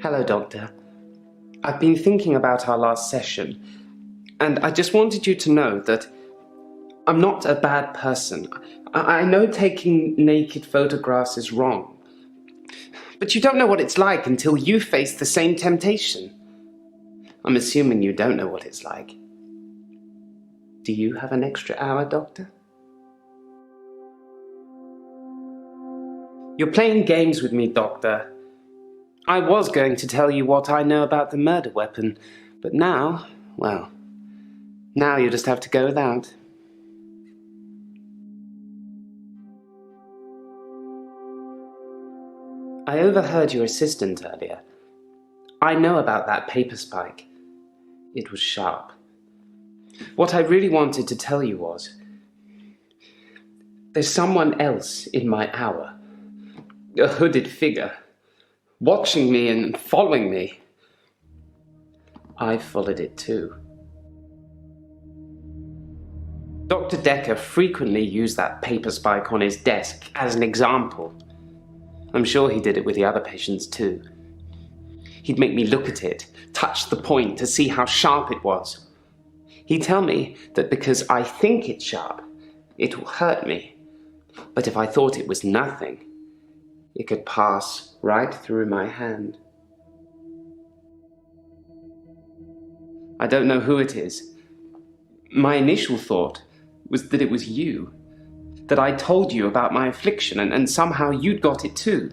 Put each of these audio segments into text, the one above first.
Hello, Doctor. I've been thinking about our last session, and I just wanted you to know that I'm not a bad person. I know taking naked photographs is wrong, but you don't know what it's like until you face the same temptation. I'm assuming you don't know what it's like. Do you have an extra hour, Doctor? You're playing games with me, Doctor. I was going to tell you what I know about the murder weapon, but now, well, now you just have to go without. I overheard your assistant earlier. I know about that paper spike. It was sharp. What I really wanted to tell you was, there's someone else in my hour. A hooded figure, watching me and following me. I followed it too. Dr. Dekker frequently used that paper spike on his desk as an example. I'm sure he did it with the other patients too. He'd make me look at it, touch the point to see how sharp it was. He'd tell me that because I think it's sharp, it will hurt me. But if I thought it was nothing, it could pass right through my hand. I don't know who it is. My initial thought was that it was you. That I told you about my affliction and somehow you'd got it too.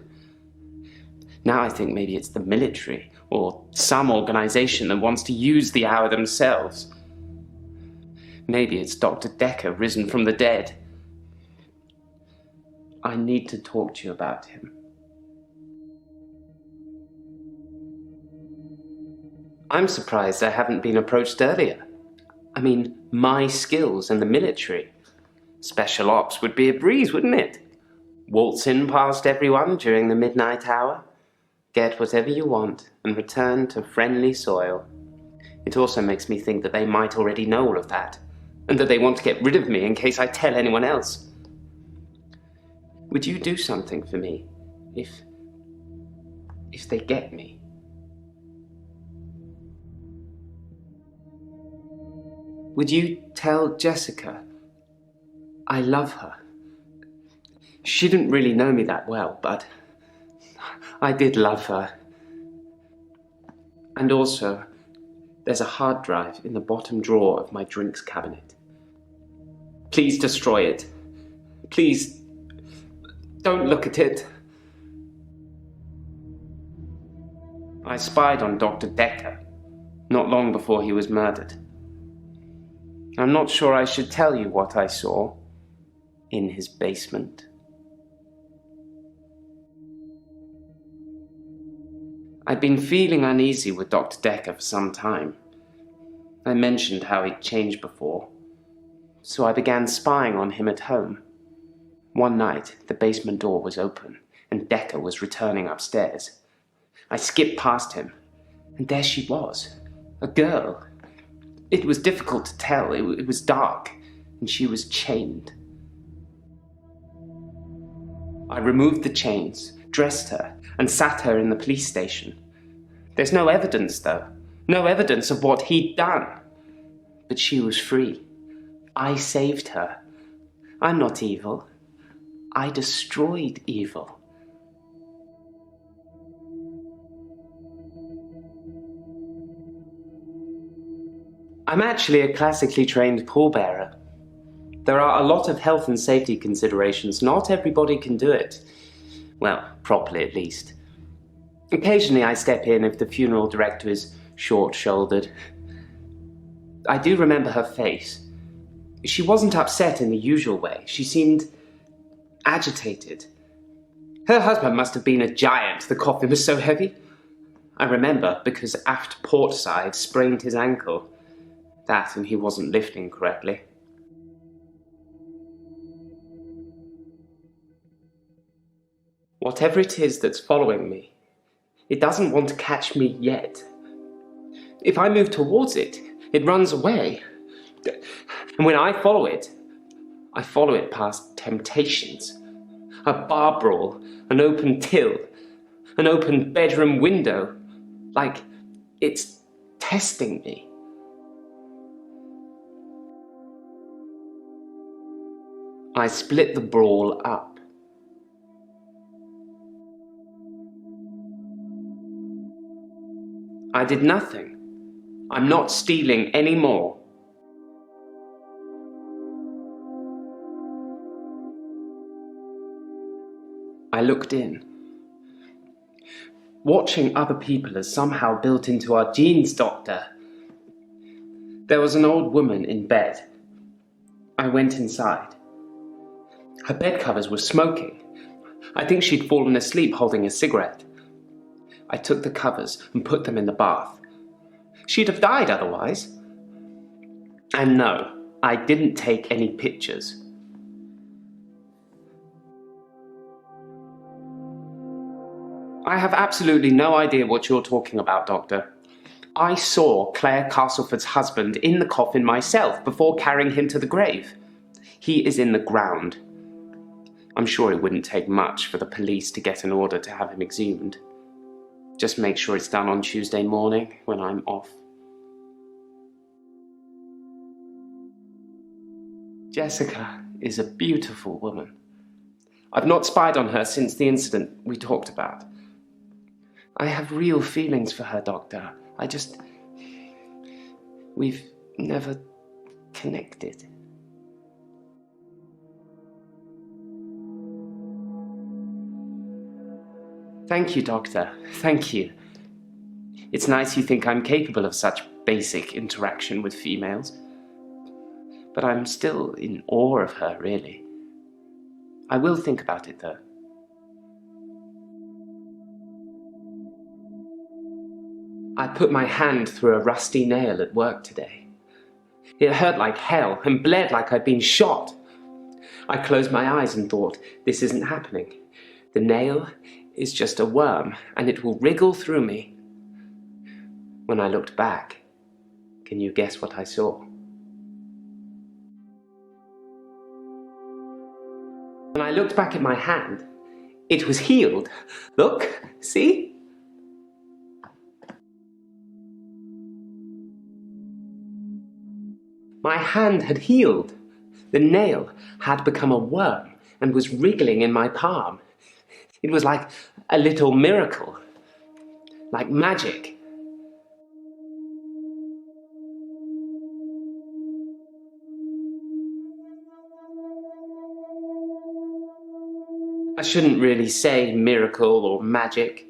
Now I think maybe it's the military or some organization that wants to use the hour themselves. Maybe it's Dr. Dekker risen from the dead. I need to talk to you about him. I'm surprised I haven't been approached earlier. I mean, my skills in the military. Special ops would be a breeze, wouldn't it? Waltz in past everyone during the midnight hour, get whatever you want, and return to friendly soil. It also makes me think that they might already know all of that, and that they want to get rid of me in case I tell anyone else. Would you do something for me if they get me? Would you tell Jessica I love her? She didn't really know me that well, but I did love her. And also, there's a hard drive in the bottom drawer of my drinks cabinet. Please destroy it. Please, don't look at it. I spied on Dr. Dekker, not long before he was murdered. I'm not sure I should tell you what I saw in his basement. I'd been feeling uneasy with Dr. Dekker for some time. I mentioned how he'd changed before, so I began spying on him at home. One night, the basement door was open, and Dekker was returning upstairs. I skipped past him, and there she was, a girl. It was difficult to tell, it was dark, and she was chained. I removed the chains, dressed her, and sat her in the police station. There's no evidence, though. No evidence of what he'd done. But she was free. I saved her. I'm not evil. I destroyed evil. I'm actually a classically trained pallbearer. There are a lot of health and safety considerations. Not everybody can do it. Well, properly at least. Occasionally I step in if the funeral director is short-shouldered. I do remember her face. She wasn't upset in the usual way. She seemed agitated. Her husband must have been a giant. The coffin was so heavy. I remember because aft port side sprained his ankle. That and he wasn't lifting correctly. Whatever it is that's following me, it doesn't want to catch me yet. If I move towards it, it runs away. And when I follow it past temptations. A bar brawl, an open till, An open bedroom window. Like it's testing me. I split the brawl up. I did nothing. I'm not stealing any more. I looked in. Watching other people is somehow built into our genes, Doctor. There was an old woman in bed. I went inside. Her bed covers were smoking. I think she'd fallen asleep holding a cigarette. I took the covers and put them in the bath. She'd have died otherwise. And no, I didn't take any pictures. I have absolutely no idea what you're talking about, Doctor. I saw Claire Castleford's husband in the coffin myself before carrying him to the grave. He is in the ground. I'm sure it wouldn't take much for the police to get an order to have him exhumed. Just make sure it's done on Tuesday morning when I'm off. Jessica is a beautiful woman. I've not spied on her since the incident we talked about. I have real feelings for her, Doctor. We've never connected. Thank you, Doctor. Thank you. It's nice you think I'm capable of such basic interaction with females. But I'm still in awe of her, really. I will think about it, though. I put my hand through a rusty nail at work today. It hurt like hell and bled like I'd been shot. I closed my eyes and thought, this isn't happening. The nail is just a worm and it will wriggle through me. When I looked back, can you guess what I saw? When I looked back at my hand, it was healed. Look, see? My hand had healed. The nail had become a worm and was wriggling in my palm. It was like a little miracle, like magic. I shouldn't really say miracle or magic.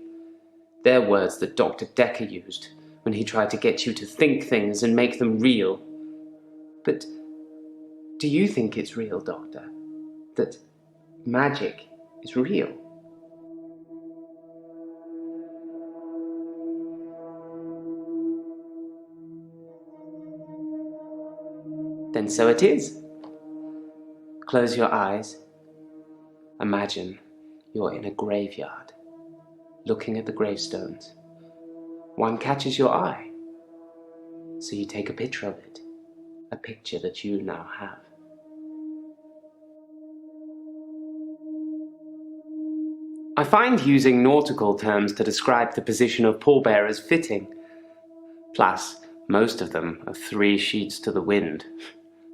They're words that Dr. Dekker used when he tried to get you to think things and make them real. But do you think it's real, Doctor? That magic is real? Then so it is. Close your eyes. Imagine you're in a graveyard, looking at the gravestones. One catches your eye, so you take a picture of it, a picture that you now have. I find using nautical terms to describe the position of pallbearers fitting. Plus, most of them are 3 sheets to the wind.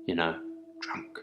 You know, drunk.